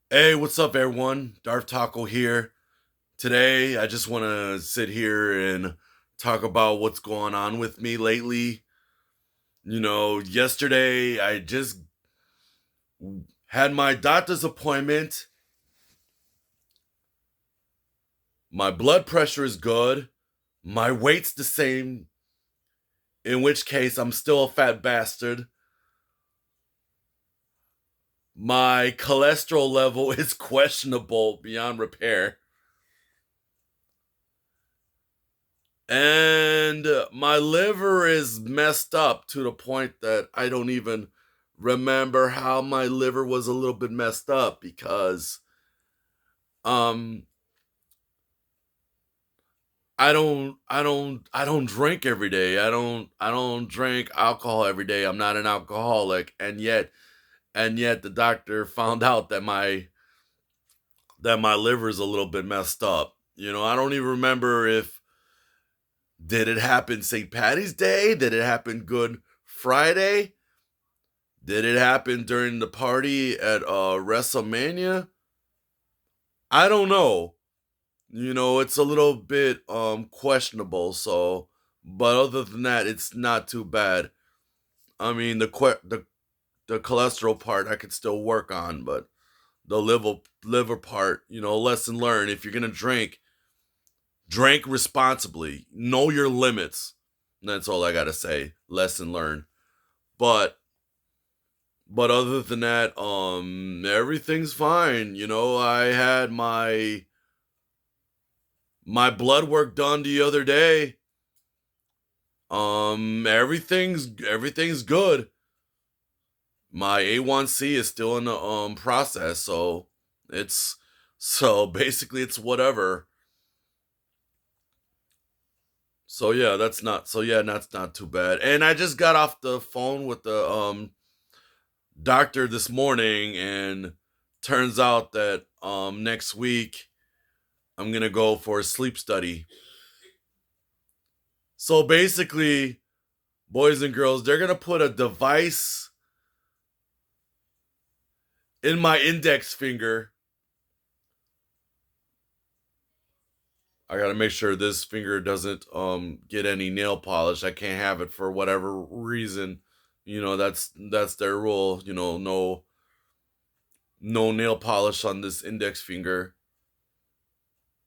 Hey, what's up, everyone? Darth Taco here. Today, I just want to sit here and talk about what's going on with me lately. Yesterday, I just had my doctor's appointment. My blood pressure is good. My weight's the same, in which case, I'm still a fat bastard. My cholesterol level is questionable beyond repair. And my liver is messed up to the point that I don't even remember how my liver was a little bit messed up because um I don't drink every day. I don't drink alcohol every day. I'm not an alcoholic, and yet the doctor found out that my liver is a little bit messed up. I don't even remember if did it happen St. Patty's Day? Did it happen Good Friday? Did it happen during the party at WrestleMania? I don't know. It's a little bit questionable. So, but other than that, it's not too bad. I mean, the cholesterol part I could still work on, but the liver part, lesson learned. If you're gonna drink responsibly. Know your limits. That's all I gotta say. Lesson learned. But other than that, everything's fine. I had my blood work done the other day. Everything's good. My A1C is still in the process, so it's basically it's whatever. That's not too bad. And I just got off the phone with the doctor this morning, and turns out that next week I'm gonna go for a sleep study. So basically, boys and girls, they're gonna put a device in my index finger. I gotta make sure this finger doesn't get any nail polish. I can't have it for whatever reason. That's their rule. No nail polish on this index finger.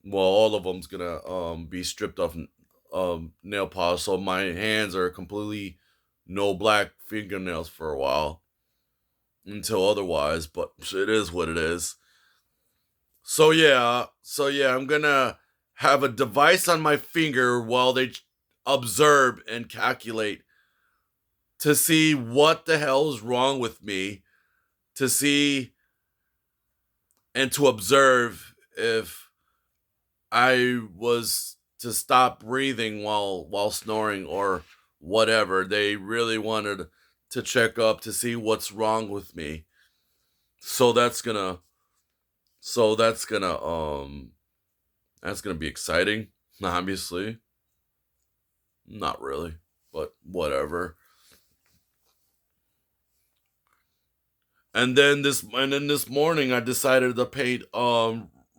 Well, all of them's gonna be stripped of nail polish, so my hands are completely no black fingernails for a while until otherwise. But it is what it is. So yeah, I'm gonna have a device on my finger while they observe and calculate to see what the hell is wrong with me, to see and to observe if I was to stop breathing while snoring or whatever. They really wanted to check up to see what's wrong with me. So that's gonna be exciting. Obviously, not really, but whatever. And then this morning I decided to paint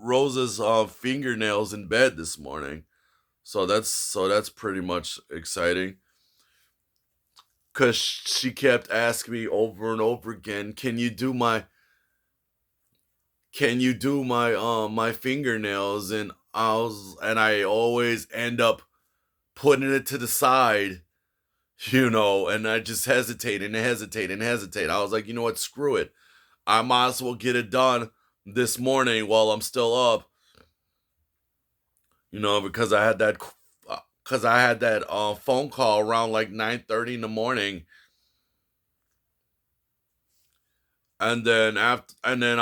Rose's fingernails in bed this morning. So that's pretty much exciting, cuz she kept asking me over and over again, "Can you do my fingernails?" And I always end up putting it to the side, and I just hesitate and hesitate and hesitate. I was like, "You know what? Screw it. I might as well get it done this morning while I'm still up." Because I had that phone call around like 9:30 in the morning, and then I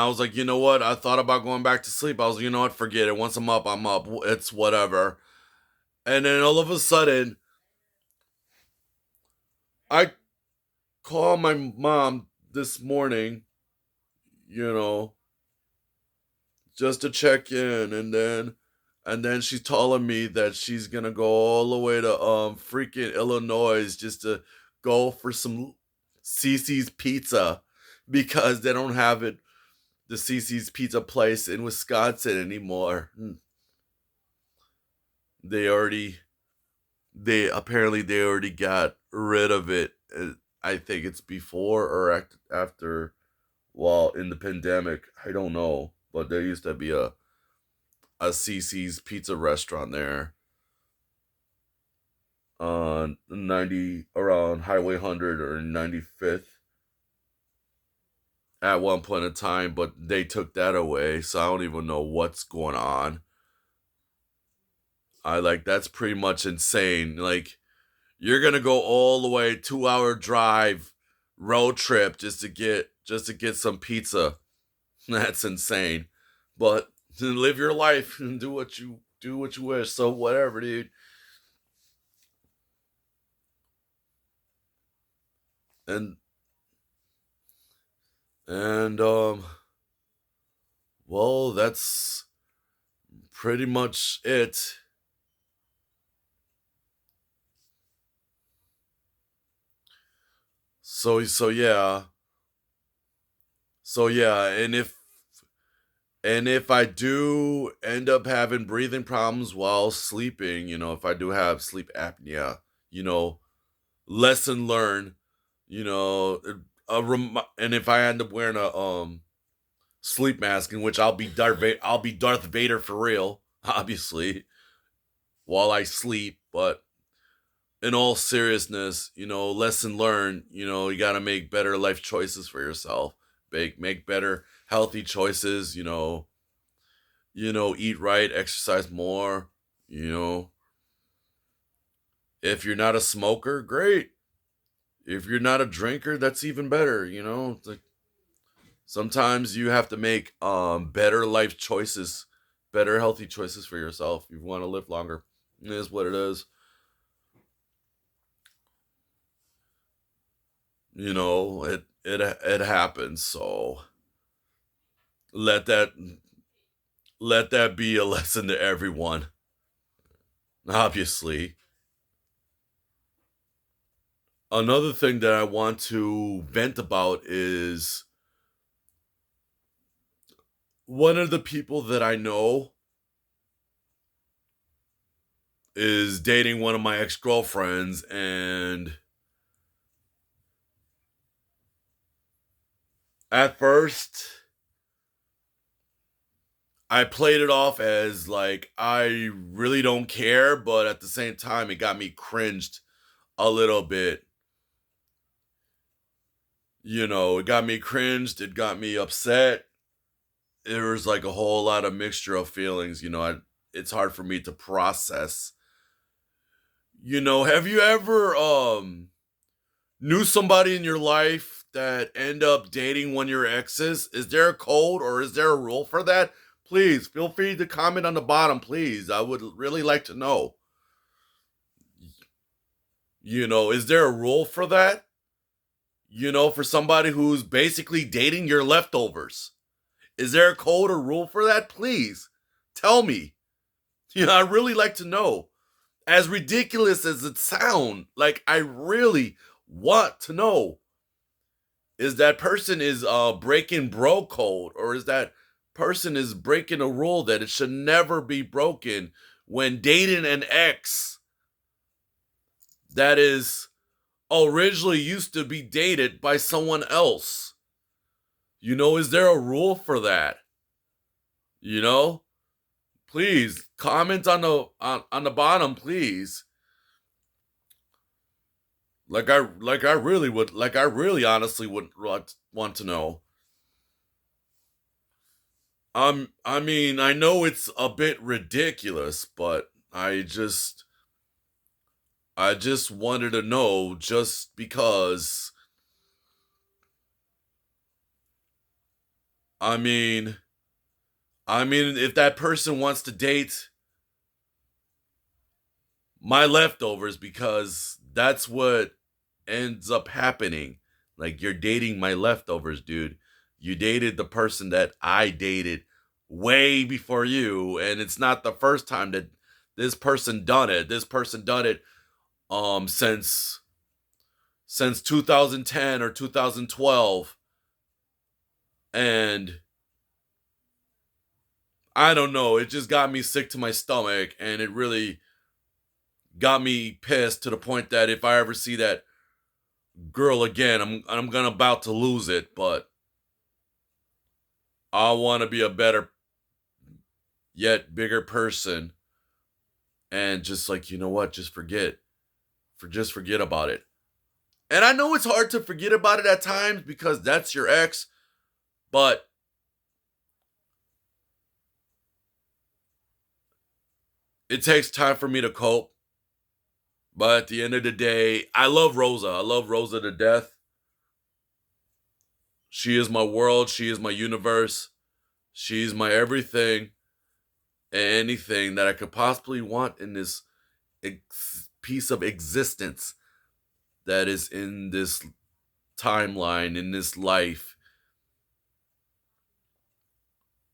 was like, you know what? I thought about going back to sleep. I was like, you know what? Forget it. Once I'm up, I'm up. It's whatever. And then all of a sudden, I call my mom this morning, you know, just to check in, and then she's telling me that she's gonna go all the way to freaking Illinois just to go for some CC's pizza because they don't have it. the CC's Pizza place in Wisconsin anymore. They already they already got rid of it. I think it's before or after, well, in the pandemic. I don't know, but there used to be a CC's Pizza restaurant there on 90 around Highway 100 or 95th at one point in time, but they took that away, so I don't even know what's going on. I like that's pretty much insane. Like you're gonna go all the way 2 hour drive road trip just to get some pizza. That's insane. But live your life and do what you wish. So whatever, dude. And and well, that's pretty much it. So yeah. So yeah, and if I do end up having breathing problems while sleeping, if I do have sleep apnea, you know, lesson learned, you know, and if I end up wearing a sleep mask in which I'll be Darth Vader for real, obviously, while I sleep, but in all seriousness, lesson learned, you got to make better life choices for yourself. Make better healthy choices, eat right, exercise more, you know. If you're not a smoker, great. If you're not a drinker, that's even better, It's like sometimes you have to make better life choices, better healthy choices for yourself. You want to live longer. It is what it is. It happens, so let that let that be a lesson to everyone. Obviously. Another thing that I want to vent about is one of the people that I know is dating one of my ex-girlfriends, and at first I played it off as like I really don't care, but at the same time it got me cringed a little bit. It got me cringed, it got me upset. There was like a whole lot of mixture of feelings, it's hard for me to process. Have you ever knew somebody in your life that end up dating one of your exes? Is there a code or is there a rule for that? Please feel free to comment on the bottom, please. I would really like to know. Is there a rule for that? For somebody who's basically dating your leftovers. Is there a code or rule for that? Please tell me. I really like to know. As ridiculous as it sounds, like I really want to know. Is that person is breaking bro code, or is that person is breaking a rule that it should never be broken when dating an ex that is originally used to be dated by someone else? Is there a rule for that? You know? Please comment on the bottom, please. I really honestly would want to know. I mean, I know it's a bit ridiculous, but I just wanted to know just because I mean if that person wants to date my leftovers, because that's what ends up happening. Like you're dating my leftovers, dude. You dated the person that I dated way before you, and it's not the first time that this person done it. This person done it since 2010 or 2012, and I don't know. It just got me sick to my stomach, and it really got me pissed to the point that if I ever see that girl again, I'm gonna about to lose it. But I want to be a better, yet bigger person, and just like, you know what, just forget about it. And I know it's hard to forget about it at times because that's your ex, but it takes time for me to cope. But at the end of the day, I love Rosa. I love Rosa to death. She is my world. She is my universe. She's my everything and anything that I could possibly want in this piece of existence that is in this timeline, in this life,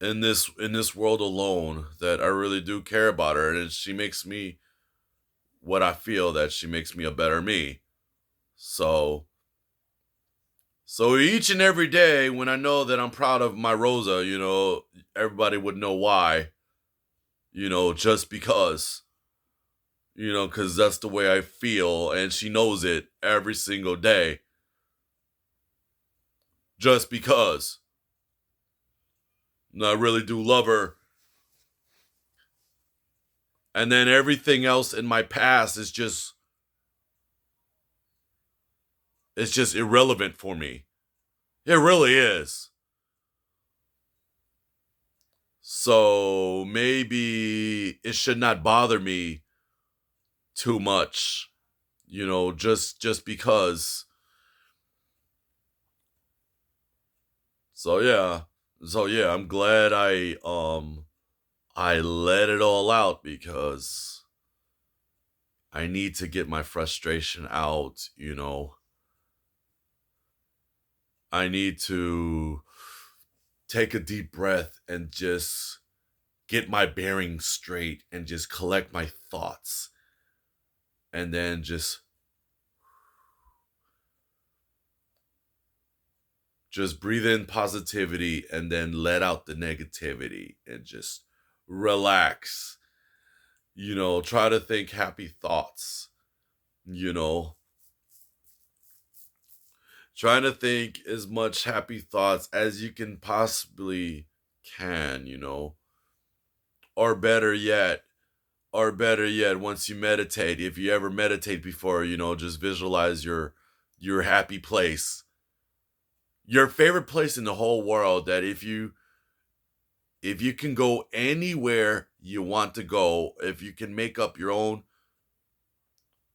in this world alone. That I really do care about her, and she makes me what I feel that she makes me a better me. So each and every day when I know that I'm proud of my Rosa, everybody would know why, just because that's the way I feel, and she knows it every single day, just because. And I really do love her. And then everything else in my past is just, it's just irrelevant for me. It really is. So maybe it should not bother me too much, just because. So yeah. I'm glad I let it all out because I need to get my frustration out. I need to take a deep breath and just get my bearings straight and just collect my thoughts and then just breathe in positivity and then let out the negativity and just relax. Try to think happy thoughts. You know, trying to think as much happy thoughts as you can possibly can. Or better yet, once you meditate, if you ever meditate before, just visualize your happy place, your favorite place in the whole world, that if you can go anywhere you want to go, if you can make up your own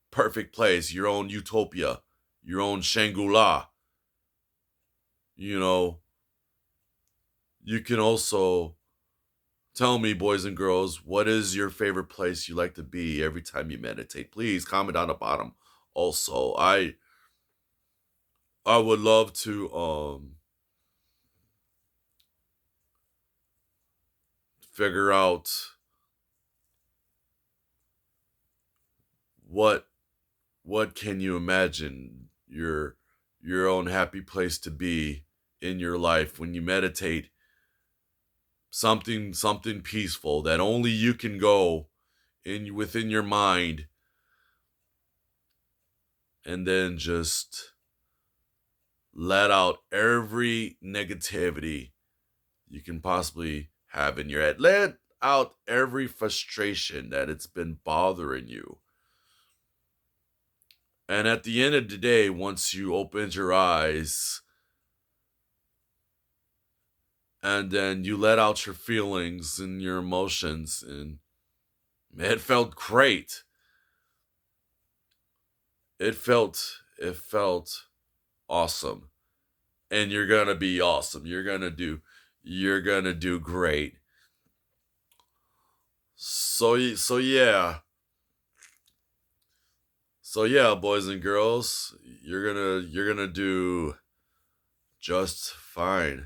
perfect place, your own utopia, your own Shangri-La, you know, you can also tell me, boys and girls, what is your favorite place you like to be every time you meditate? Please comment down the bottom. Also, I would love to figure out what can you imagine your own happy place to be in your life when you meditate, something peaceful that only you can go in within your mind, and then just let out every negativity you can possibly have in your head. Let out every frustration that it's been bothering you. And at the end of the day, once you opened your eyes and then you let out your feelings and your emotions, and it felt great. It felt awesome. And you're gonna be awesome. You're gonna do great. So yeah. So yeah, boys and girls, you're gonna do just fine.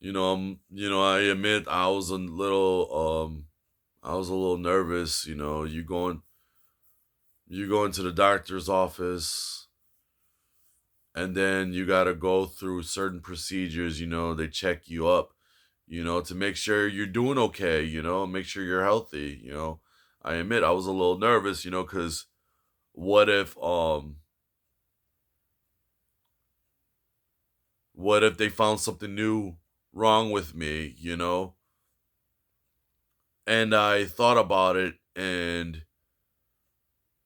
I admit I was a little nervous. You going to the doctor's office, and then you got to go through certain procedures. They check you up, to make sure you're doing okay, make sure you're healthy. I admit I was a little nervous, because what if um what if they found something new wrong with me, and I thought about it. And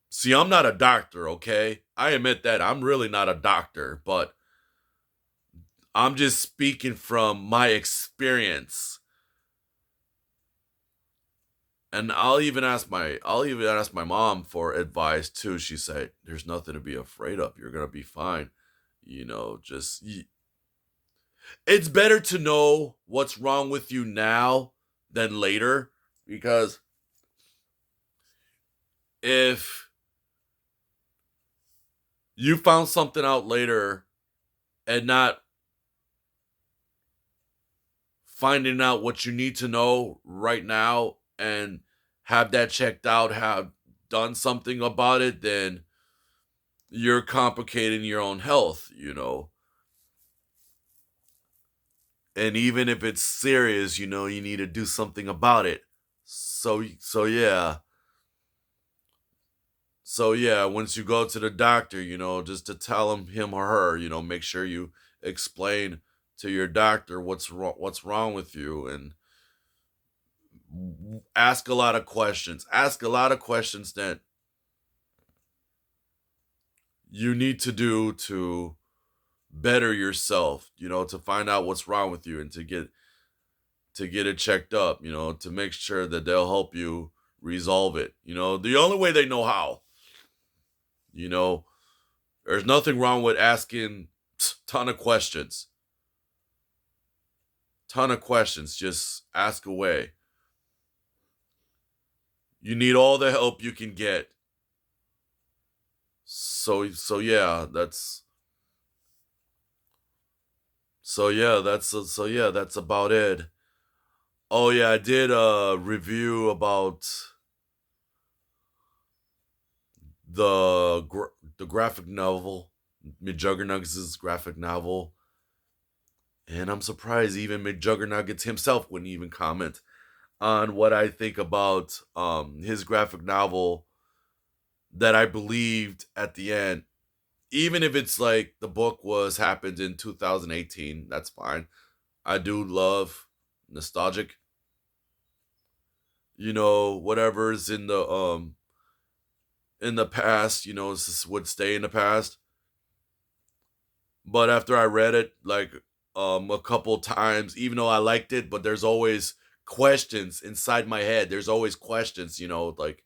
see, I'm not a doctor, okay? I admit that I'm really not a doctor, but I'm just speaking from my experience. And I'll even ask my mom for advice too. She said, "There's nothing to be afraid of. You're gonna be fine. Just it's better to know what's wrong with you now than later, because if you found something out later and not finding out what you need to know right now and have that checked out, have done something about it, then you're complicating your own health. And even if it's serious, you need to do something about it. So yeah. So yeah, once you go to the doctor, just to tell him or her, make sure you explain to your doctor what's wrong with you, and ask a lot of questions. Ask a lot of questions that you need to do to better yourself, to find out what's wrong with you, and to get it checked up, to make sure that they'll help you resolve it. The only way they know how. You know, there's nothing wrong with asking ton of questions. Ton of questions. Just ask away. You need all the help you can get. So yeah, that's about it. Oh yeah, I did a review about the graphic novel, McJuggernuggets' graphic novel, and I'm surprised even McJuggernuggets himself wouldn't even comment on what I think about his graphic novel that I believed at the end. Even if it's like the book was happened in 2018, that's fine. I do love nostalgic, whatever's in the past, would stay in the past. But after I read it, like a couple times, even though I liked it, but there's always questions inside my head. There's always questions, like,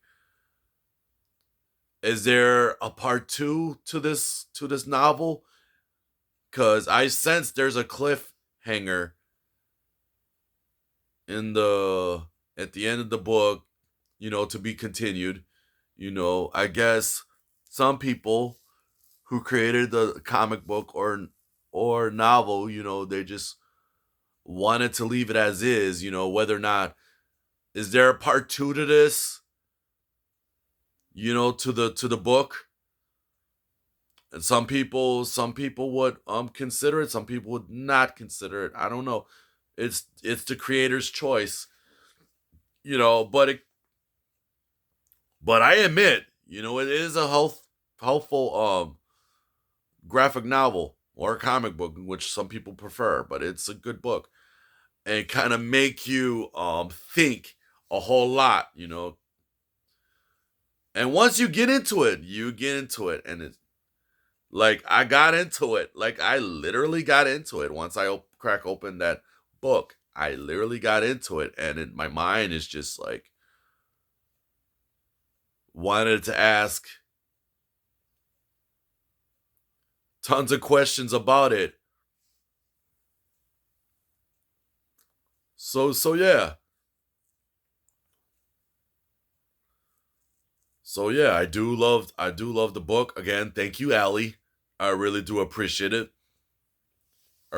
is there a part two to this novel? Cause I sense there's a cliffhanger in the at the end of the book, to be continued. I guess some people who created the comic book or novel, they just wanted to leave it as is, whether or not is there a part two to this, to the book. And some people would consider it, some people would not consider it. I don't know. It's the creator's choice, but I admit, it is a helpful graphic novel or a comic book, which some people prefer, but it's a good book. And kind of make you think a whole lot, And once you get into it, and it's like I got into it. Like I literally got into it once I crack open that book. I literally got into it, and my mind is just like wanted to ask tons of questions about it. So yeah. So yeah, I do love the book. Again, thank you, Allie. I really do appreciate it. I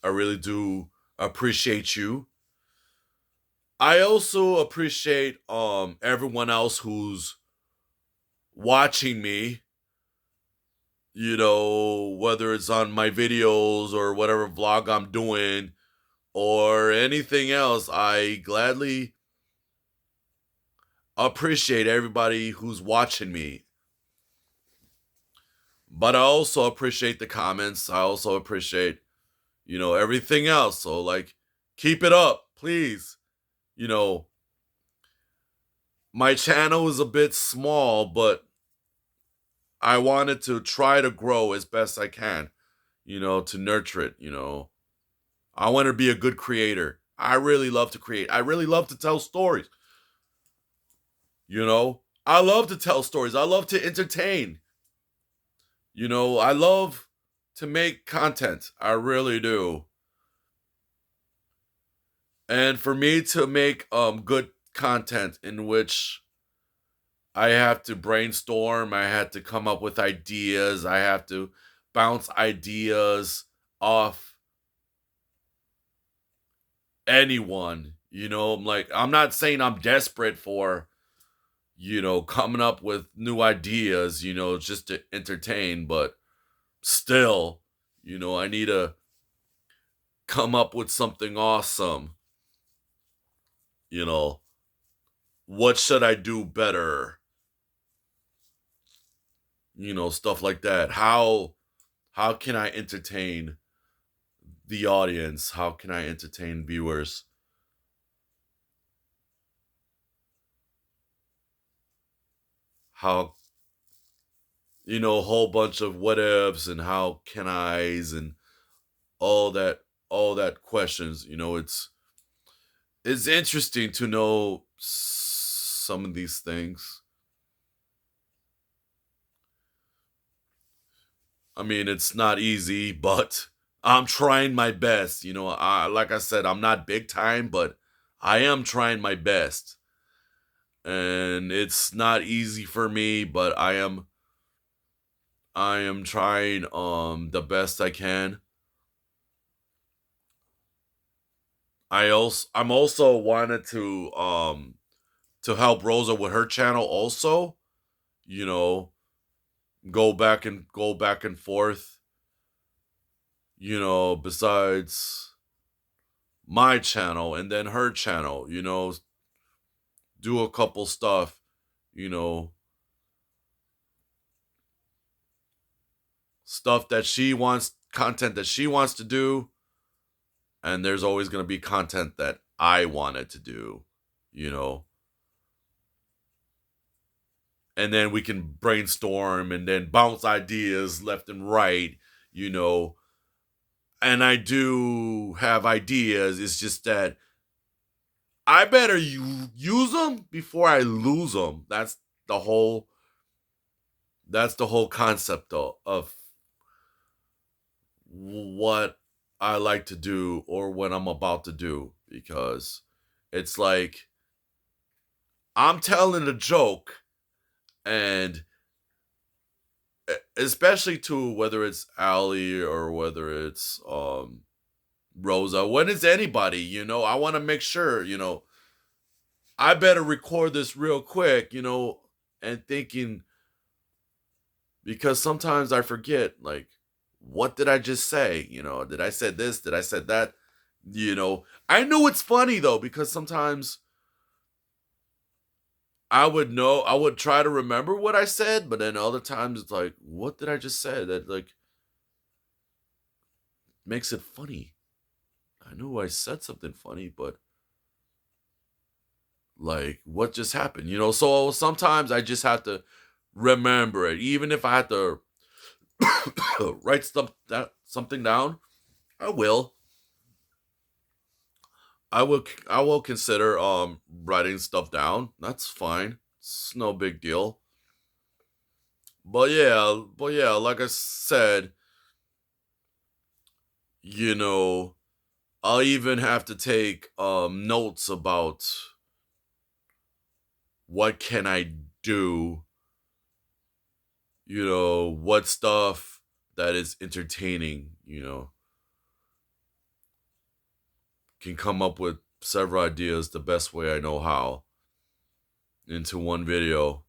really do appreciate you. I also appreciate everyone else who's watching me, whether it's on my videos or whatever vlog I'm doing or anything else. I gladly appreciate everybody who's watching me. But I also appreciate the comments. I also appreciate, everything else. So, like, keep it up, please. You know, my channel is a bit small, but I wanted to try to grow as best I can, to nurture it. I want to be a good creator. I really love to create. I really love to tell stories. I love to tell stories. I love to entertain. I love to make content. I really do. And for me to make good content in which I have to brainstorm, I had to come up with ideas, I have to bounce ideas off anyone. I'm not saying I'm desperate for, coming up with new ideas, just to entertain, but still, I need to come up with something awesome. What should I do better? Stuff like that. How can I entertain the audience? How can I entertain viewers? How, a whole bunch of what ifs and how can I's and all that questions. It's interesting to know some of these things. I mean, it's not easy, but I'm trying my best. Like I said, I'm not big time, but I am trying my best. And it's not easy for me, but I am trying the best I can. I'm also wanted to help Rosa with her channel also, you know, go back and forth, besides my channel and then her channel, do a couple stuff, you know, stuff that she wants, content that she wants to do, and there's always going to be content that I wanted to do, you know. And then we can brainstorm and then bounce ideas left and right, you know. And I do have ideas. It's just that I better use them before I lose them. The whole that's the whole concept of what I like to do or what I'm about to do, because it's like I'm telling a joke, and especially to whether it's Ali or whether it's Rosa, when it's anybody, I want to make sure, I better record this real quick, and thinking, because sometimes I forget, like, what did I just say? Did I say this? Did I say that? I know it's funny though, because sometimes I would try to remember what I said, but then other times it's like, what did I just say? That, like, makes it funny. I know I said something funny, but like, what just happened? So sometimes I just have to remember it, even if I have to write something down. I will. I will consider writing stuff down. That's fine. It's no big deal. But yeah, like I said, you know, I'll even have to take notes about what can I do, what stuff that is entertaining, can come up with several ideas the best way I know how into one video,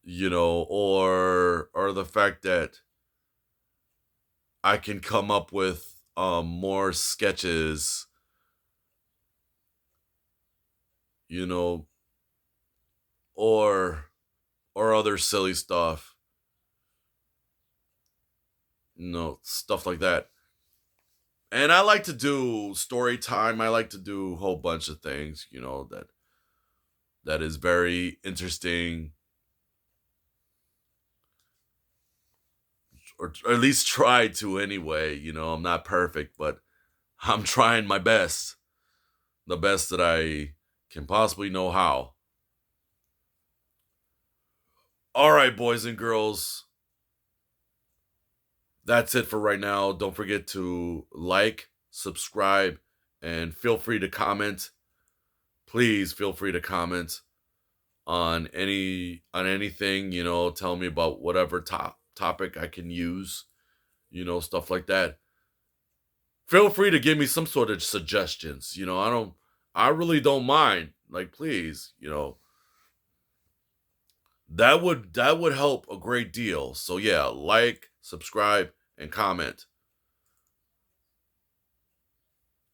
or the fact that I can come up with more sketches, you know, or other silly stuff, stuff like that. And I like to do story time. I like to do a whole bunch of things, that is very interesting, or at least try to anyway. I'm not perfect, but I'm trying my best, the best that I can possibly know how. All right, boys and girls, that's it for right now. Don't forget to like, subscribe, and feel free to comment. Please feel free to comment on anything. Tell me about whatever topic I can use. Stuff like that. Feel free to give me some sort of suggestions. I really don't mind. Like, please, that would help a great deal. So yeah, like, subscribe, and comment.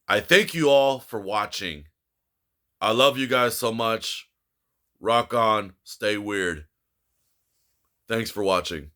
I thank you all for watching. I love you guys so much. Rock on, stay weird. Thanks for watching.